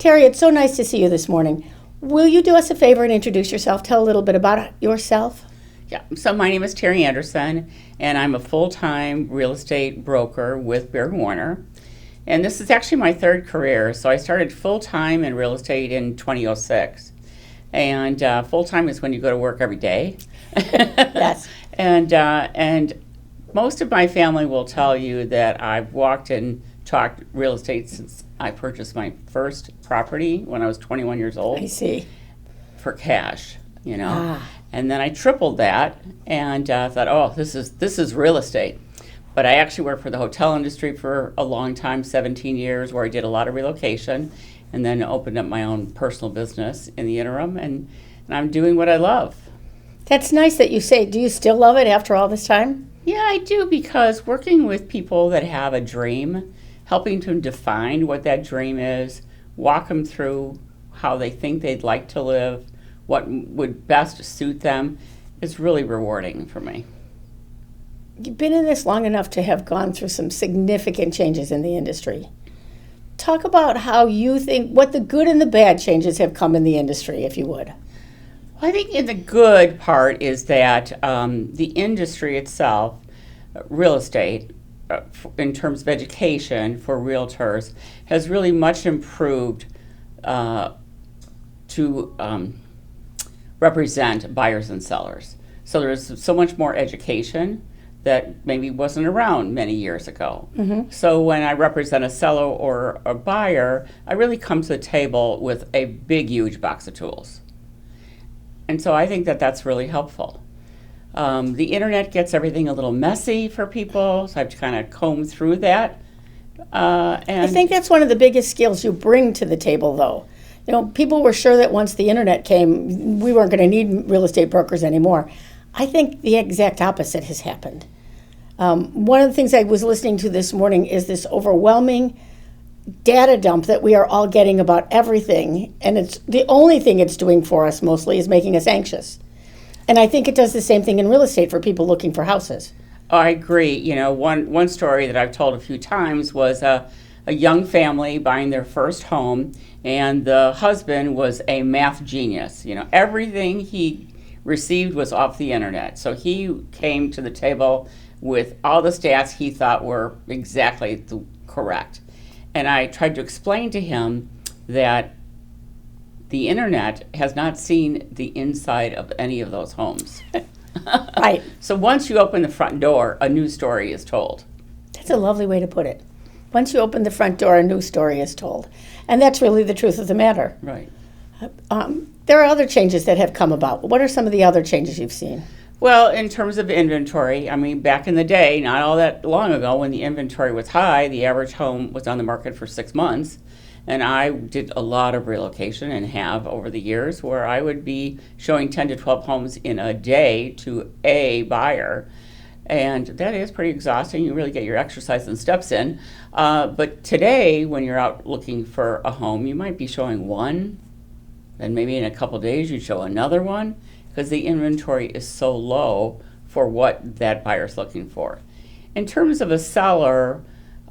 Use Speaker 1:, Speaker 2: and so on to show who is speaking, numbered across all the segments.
Speaker 1: Terry, it's so nice to see you this morning. Will you do us a favor and introduce yourself? Tell a little bit about yourself.
Speaker 2: Yeah, so my name is Terry Anderson, and I'm a full-time real estate broker with Bear Warner. And this is actually my third career. So I started full-time in real estate in 2006. And full-time is when you go to work every day.
Speaker 1: Yes.
Speaker 2: And most of my family will tell you that I've walked and talked real estate since I purchased my first property when I was 21 years old.
Speaker 1: I see.
Speaker 2: For cash, And then I tripled that and thought, oh, this is real estate. But I actually worked for the hotel industry for a long time, 17 years, where I did a lot of relocation, and then opened up my own personal business in the interim, and I'm doing what I love.
Speaker 1: That's nice that you say. Do you still love it after all this time?
Speaker 2: Yeah, I do, because working with people that have a dream, helping them define what that dream is, walk them through how they think they'd like to live, what would best suit them, is really rewarding for me.
Speaker 1: You've been in this long enough to have gone through some significant changes in the industry. Talk about how you think, what the good and the bad changes have come in the industry, if you would.
Speaker 2: Well, I think in the good part is that the industry itself, real estate, in terms of education for realtors, has really much improved to represent buyers and sellers. So there's so much more education that maybe wasn't around many years ago. Mm-hmm. So when I represent a seller or a buyer, I really come to the table with a big, huge box of tools. And so I think that that's really helpful. The internet gets everything a little messy for people, so I have to kind of comb through that. And
Speaker 1: I think that's one of the biggest skills you bring to the table, though. People were sure that once the internet came, we weren't going to need real estate brokers anymore. I think the exact opposite has happened. One of the things I was listening to this morning is this overwhelming data dump that we are all getting about everything, and it's the only thing it's doing for us mostly is making us anxious. And I think it does the same thing in real estate for people looking for houses.
Speaker 2: I agree. One story that I've told a few times was a young family buying their first home, and the husband was a math genius. Everything he received was off the internet. So he came to the table with all the stats he thought were exactly correct. And I tried to explain to him that the internet has not seen the inside of any of those homes.
Speaker 1: Right.
Speaker 2: So once you open the front door, a new story is told.
Speaker 1: That's a lovely way to put it. Once you open the front door, a new story is told. And that's really the truth of the matter.
Speaker 2: Right.
Speaker 1: There are other changes that have come about. What are some of the other changes you've seen?
Speaker 2: Well, in terms of inventory, back in the day, not all that long ago, when the inventory was high, the average home was on the market for 6 months. And I did a lot of relocation and have over the years, where I would be showing 10 to 12 homes in a day to a buyer. And that is pretty exhausting. You really get your exercise and steps in. But today, when you're out looking for a home, you might be showing one, then maybe in a couple days you show another one, because the inventory is so low for what that buyer's looking for. In terms of a seller,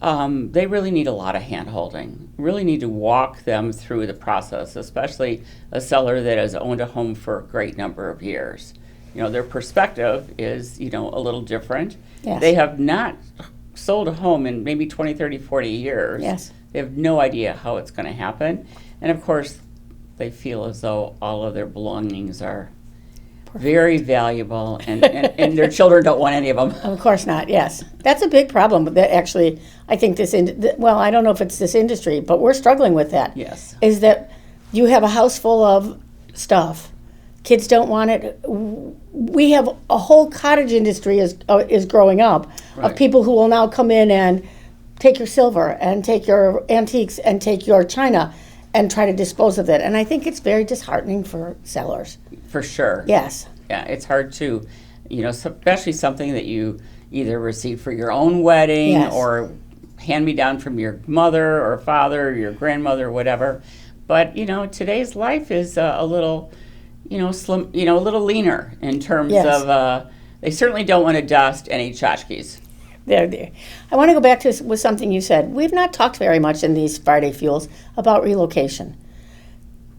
Speaker 2: they really need a lot of hand-holding. Really need to walk them through the process, especially a seller that has owned a home for a great number of years. Their perspective is, a little different.
Speaker 1: Yes.
Speaker 2: They have not sold a home in maybe 20, 30, 40 years.
Speaker 1: Yes.
Speaker 2: They have no idea how it's going to happen. And of course, they feel as though all of their belongings are very valuable, and their children don't want any of them.
Speaker 1: Of course not, yes. That's a big problem that actually, I think I don't know if it's this industry, but we're struggling with that.
Speaker 2: Yes.
Speaker 1: Is that you have a house full of stuff. Kids don't want it. We have a whole cottage industry is growing up, right, of people who will now come in and take your silver and take your antiques and take your china and try to dispose of it. And I think it's very disheartening for sellers.
Speaker 2: For sure.
Speaker 1: Yes.
Speaker 2: Yeah, it's hard to, especially something that you either received for your own wedding, yes, or hand me down from your mother or father or your grandmother or whatever. But, today's life is a little, slim, a little leaner in terms, yes, of, they certainly don't want to dust any tchotchkes.
Speaker 1: There. I want to go back to with something you said. We've not talked very much in these Friday Fuels about relocation.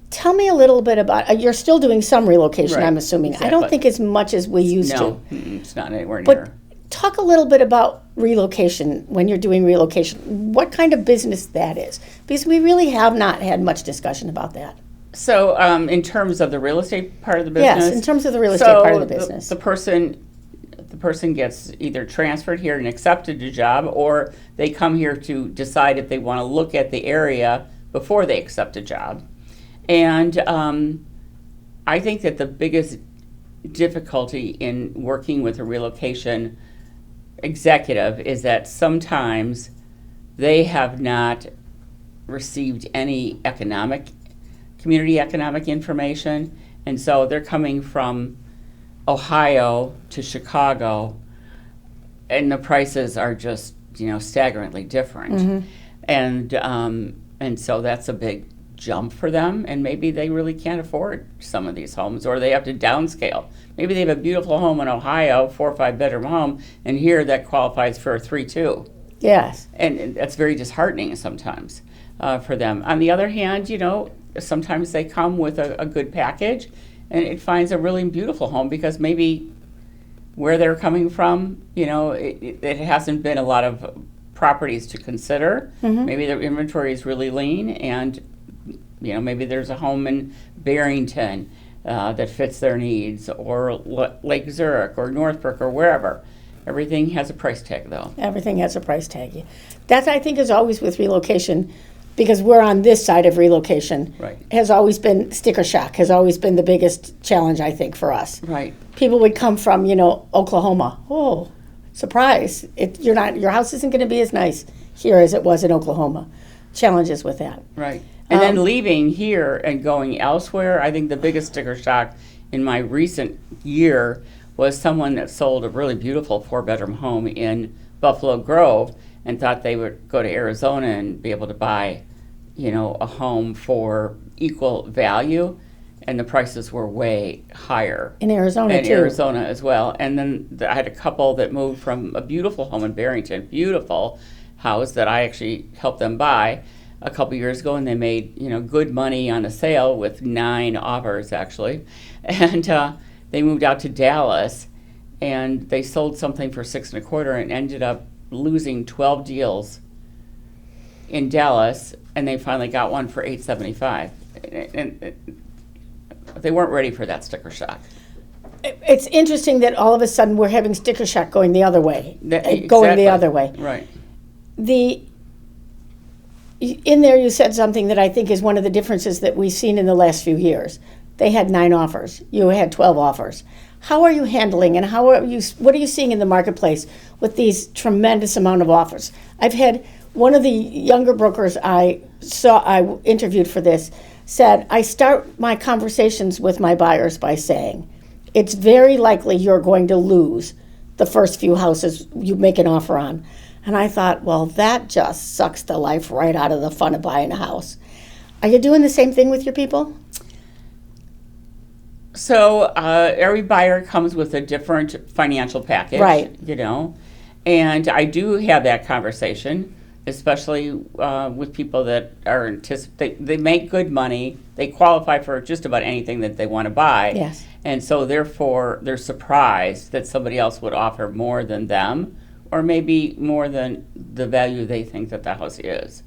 Speaker 1: Tell me a little bit about, you're still doing some relocation,
Speaker 2: Right,
Speaker 1: I'm assuming.
Speaker 2: exactly.
Speaker 1: I don't think as much as we used
Speaker 2: No,
Speaker 1: to.
Speaker 2: it's not anywhere
Speaker 1: But
Speaker 2: near.
Speaker 1: talk a little bit about relocation when you're doing relocation. What kind of business that is? Because we really have not had much discussion about that.
Speaker 2: So, in terms of the real estate part of the business?
Speaker 1: Yes, in terms of the real estate part of the business.
Speaker 2: The person gets either transferred here and accepted a job, or they come here to decide if they want to look at the area before they accept a job. And I think that the biggest difficulty in working with a relocation executive is that sometimes they have not received any community economic information, and so they're coming from Ohio to Chicago, and the prices are just staggeringly different, and so that's a big jump for them, and maybe they really can't afford some of these homes, or they have to downscale. Maybe they have a beautiful home in Ohio, 4 or 5 bedroom home, and here that qualifies for a 3-2.
Speaker 1: Yes.
Speaker 2: And that's very disheartening sometimes for them. On the other hand, sometimes they come with a good package, and it finds a really beautiful home because maybe where they're coming from, it hasn't been a lot of properties to consider.
Speaker 1: Mm-hmm.
Speaker 2: Maybe their inventory is really lean, and maybe there's a home in Barrington that fits their needs, or Lake Zurich, or Northbrook, or wherever. Everything has a price tag, though.
Speaker 1: Everything has a price tag. That, I think, is always with relocation, because we're on this side of relocation.
Speaker 2: Right.
Speaker 1: Has always been sticker shock, has always been the biggest challenge, I think, for us.
Speaker 2: Right.
Speaker 1: People would come from, Oklahoma. Oh, surprise. Your house isn't going to be as nice here as it was in Oklahoma. Challenges with that.
Speaker 2: Right. And then leaving here and going elsewhere, I think the biggest sticker shock in my recent year was someone that sold a really beautiful 4-bedroom home in Buffalo Grove and thought they would go to Arizona and be able to buy, a home for equal value, and the prices were way higher.
Speaker 1: In Arizona,
Speaker 2: In
Speaker 1: too.
Speaker 2: Arizona as well. And then I had a couple that moved from a beautiful home in Barrington, beautiful house that I actually helped them buy a couple years ago, and they made good money on the sale with 9 offers actually, and they moved out to Dallas, and they sold something for 6 1/4 and ended up losing 12 deals in Dallas, and they finally got one for $875, and they weren't ready for that sticker shock.
Speaker 1: It's interesting that all of a sudden we're having sticker shock going the other way. Going
Speaker 2: Exactly.
Speaker 1: the other way.
Speaker 2: Right.
Speaker 1: In there you said something that I think is one of the differences that we've seen in the last few years. They had 9 offers. You had 12 offers. How are you handling, and what are you seeing in the marketplace with these tremendous amount of offers? I've had one of the younger brokers I interviewed for this said, I start my conversations with my buyers by saying, it's very likely you're going to lose the first few houses you make an offer on. And I thought, well, that just sucks the life right out of the fun of buying a house. Are you doing the same thing with your people?
Speaker 2: So every buyer comes with a different financial package,
Speaker 1: Right.
Speaker 2: And I do have that conversation, especially with people that are they make good money, they qualify for just about anything that they want to buy.
Speaker 1: Yes.
Speaker 2: And so therefore they're surprised that somebody else would offer more than them, or maybe more than the value they think that the house is.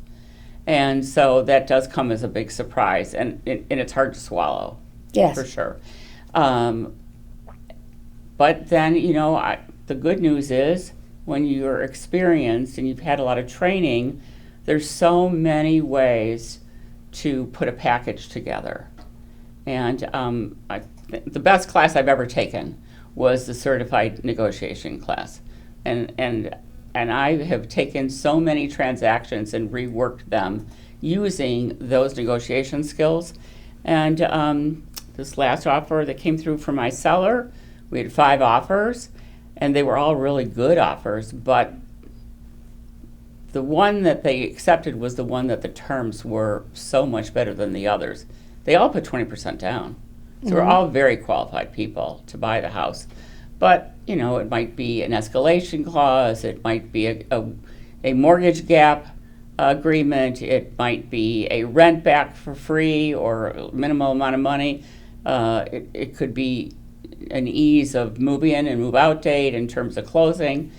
Speaker 2: And so that does come as a big surprise, and it's hard to swallow.
Speaker 1: Yes.
Speaker 2: For sure. But then, the good news is when you're experienced and you've had a lot of training, there's so many ways to put a package together. And the best class I've ever taken was the certified negotiation class. And I have taken so many transactions and reworked them using those negotiation skills. And this last offer that came through from my seller, we had 5 offers, and they were all really good offers, but the one that they accepted was the one that the terms were so much better than the others. They all put 20% down. So we're all very qualified people to buy the house. But, it might be an escalation clause, it might be a mortgage gap agreement, it might be a rent back for free or a minimal amount of money. It could be an ease of move in and move out date in terms of closing.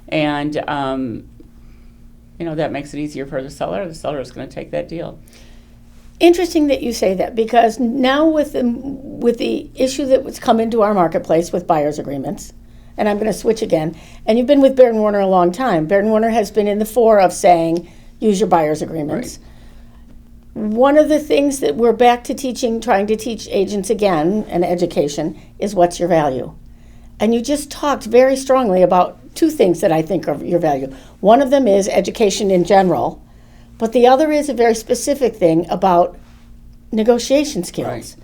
Speaker 2: And, that makes it easier for the seller. The seller is going to take that deal.
Speaker 1: Interesting that you say that, because now with the issue that's come into our marketplace with buyer's agreements, and I'm going to switch again, and you've been with Baird & Warner a long time. Baird & Warner has been in the fore of saying, use your buyer's agreements. Right. One of the things that we're back to trying to teach agents again, and education, is what's your value. And you just talked very strongly about two things that I think are your value. One of them is education in general, but the other is a very specific thing about negotiation skills. Right.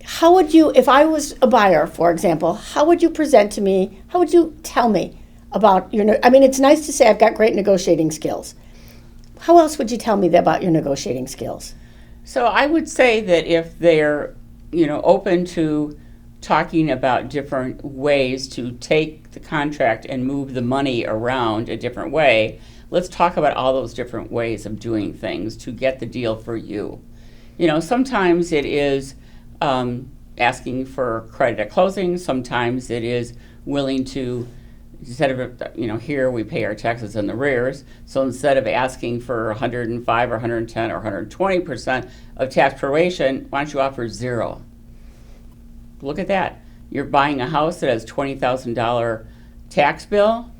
Speaker 1: How would you, if I was a buyer, for example, how would you present to me, how would you tell me about it's nice to say I've got great negotiating skills. How else would you tell me about your negotiating skills?
Speaker 2: So I would say that if they're, open to talking about different ways to take the contract and move the money around a different way, let's talk about all those different ways of doing things to get the deal for you. Sometimes it is asking for credit at closing. Sometimes it is willing to, instead of, here we pay our taxes in the rears. So instead of asking for 105 or 110 or 120% of tax proration, why don't you offer zero? Look at that. You're buying a house that has $20,000 tax bill.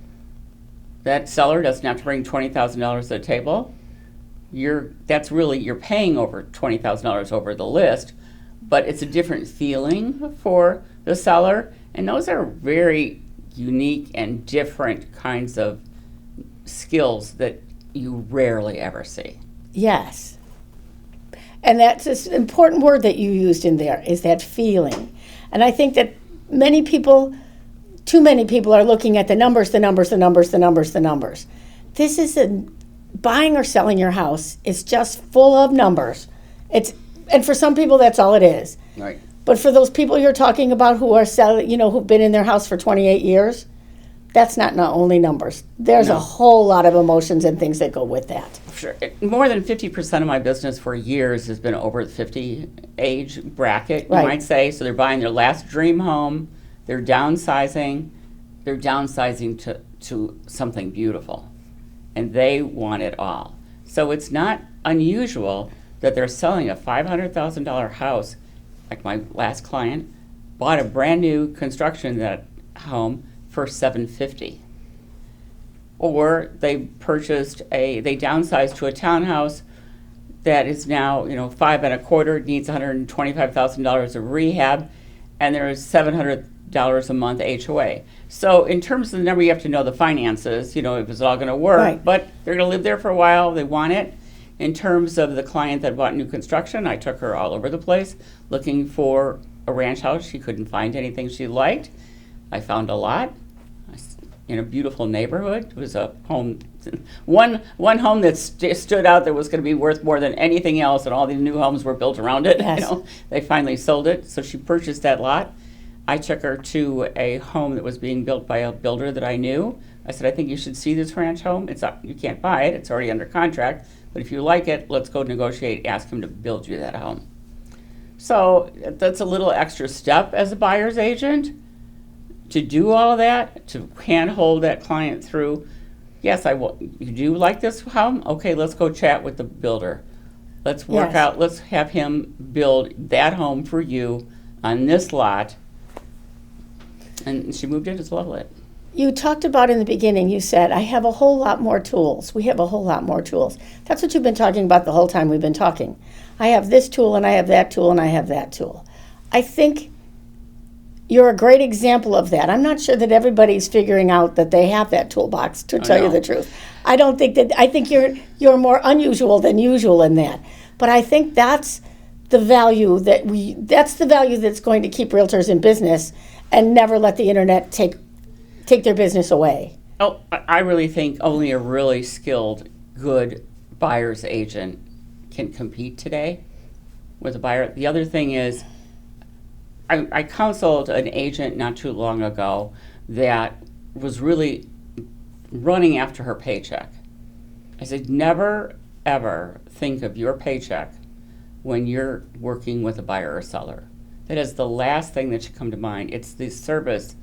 Speaker 2: That seller doesn't have to bring $20,000 to the table. You're paying over $20,000 over the list, but it's a different feeling for the seller. And those are very unique and different kinds of skills that you rarely ever see.
Speaker 1: Yes. And that's an important word that you used in there, is that feeling. And I think that too many people are looking at the numbers. This is buying or selling your house is just full of numbers. And for some people, that's all it is.
Speaker 2: Right.
Speaker 1: But for those people you're talking about who are selling, who've been in their house for 28 years, that's not only numbers. There's a whole lot of emotions and things that go with that.
Speaker 2: Sure. More than 50% of my business for years has been over the 50 age bracket, you might say. So they're buying their last dream home. They're downsizing. They're downsizing to something beautiful. And they want it all. So it's not unusual that they're selling a $500,000 house. Like my last client bought a brand new construction that home for $750,000. Or they downsized to a townhouse that is now, $5 1/4, needs $125,000 of rehab, and there is $700 a month HOA. So in terms of the number, you have to know the finances, if it's all going to work. Right. But they're going to live there for a while. They want it. In terms of the client that bought new construction, I took her all over the place looking for a ranch house. She couldn't find anything she liked. I found a lot in a beautiful neighborhood. It was a home, one home that stood out that was going to be worth more than anything else, and all the new homes were built around it. Yes. They finally sold it, so she purchased that lot. I took her to a home that was being built by a builder that I knew. I said, I think you should see this ranch home. You can't buy it. It's already under contract. But if you like it, let's go negotiate, ask him to build you that home. So that's a little extra step as a buyer's agent to do all of that, to handhold that client through. Yes, you do like this home? Okay, let's go chat with the builder. Let's work out, let's have him build that home for you on this lot. And she moved in, just love it.
Speaker 1: You talked about in the beginning, you said, I have a whole lot more tools. We have a whole lot more tools. That's what you've been talking about the whole time we've been talking. I have this tool, and I have that tool, and I have that tool. I think you're a great example of that. I'm not sure that everybody's figuring out that they have that toolbox, to tell you the truth. I think you're more unusual than usual in that. But I think that's the value that's going to keep realtors in business and never let the internet take their business away.
Speaker 2: Oh, I really think only a really skilled, good buyer's agent can compete today with a buyer. The other thing is I counseled an agent not too long ago that was really running after her paycheck. I said, never, ever think of your paycheck when you're working with a buyer or seller. That is the last thing that should come to mind. It's the service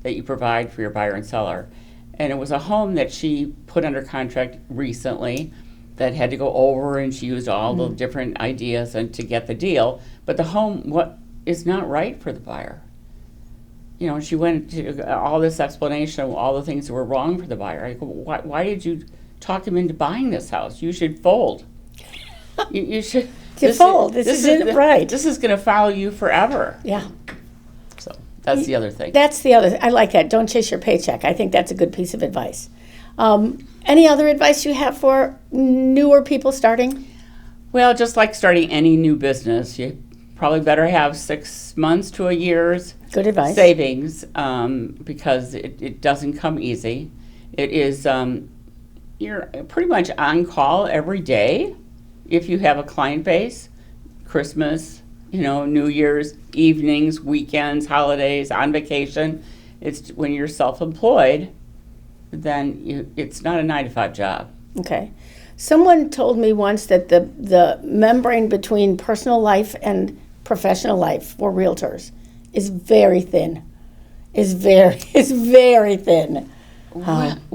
Speaker 2: that you provide for your buyer and seller. And it was a home that she put under contract recently that had to go over, and she used all the different ideas and to get the deal. But the home is not right for the buyer. You know, she went to all this explanation of all the things that were wrong for the buyer. I go, why did you talk him into buying this house? You should fold. You should
Speaker 1: fold. This isn't right.
Speaker 2: This is going to follow you forever.
Speaker 1: Yeah.
Speaker 2: So that's the other thing.
Speaker 1: That's the other. I like that. Don't chase your paycheck. I think that's a good piece of advice. Any other advice you have for newer people starting?
Speaker 2: Well, just like starting any new business, you probably better have 6 months to a year's
Speaker 1: Good advice.
Speaker 2: savings, because it doesn't come easy. It is, you're pretty much on call every day if you have a client base. Christmas, New Year's, evenings, weekends, holidays, on vacation. It's when you're self-employed, then it's not a 9-to-5 job.
Speaker 1: Okay. Someone told me once that the membrane between personal life and professional life for realtors is very thin. Is very thin.
Speaker 2: I've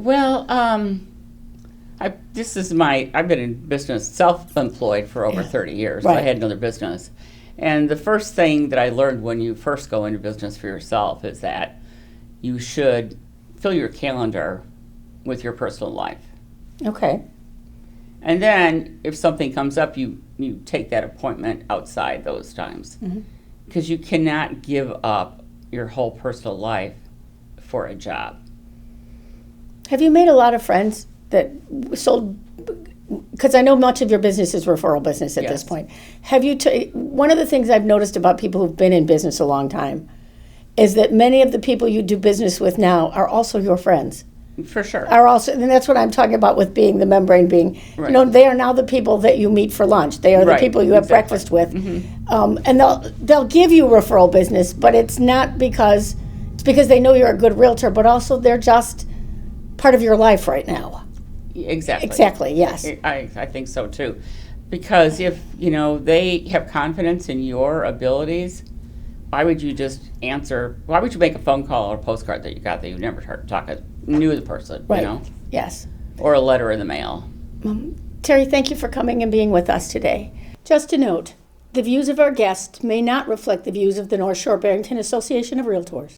Speaker 2: been in business, self-employed for over 30 years.
Speaker 1: Right.
Speaker 2: So I had another business. And the first thing that I learned when you first go into business for yourself is that you should fill your calendar with your personal life.
Speaker 1: Okay.
Speaker 2: And then if something comes up, you take that appointment outside those times. Because you cannot give up your whole personal life for a job.
Speaker 1: Have you made a lot of friends that sold? Because I know much of your business is referral business at this point. Have you? One of the things I've noticed about people who've been in business a long time is that many of the people you do business with now are also your friends.
Speaker 2: For sure.
Speaker 1: Are also, and that's what I'm talking about with being the membrane being.
Speaker 2: Right.
Speaker 1: They are now the people that you meet for lunch. They are the people you have breakfast with, and they'll give you referral business, but it's not because they know you're a good realtor, but also they're just part of your life right now.
Speaker 2: Exactly.
Speaker 1: Exactly. Yes.
Speaker 2: I think so too, because if they have confidence in your abilities, why would you just answer? Why would you make a phone call or a postcard that you got that you never knew the person?
Speaker 1: Right. Yes.
Speaker 2: Or a letter in the mail.
Speaker 1: Terry, thank you for coming and being with us today. Just a note, the views of our guests may not reflect the views of the North Shore-Barrington Association of Realtors.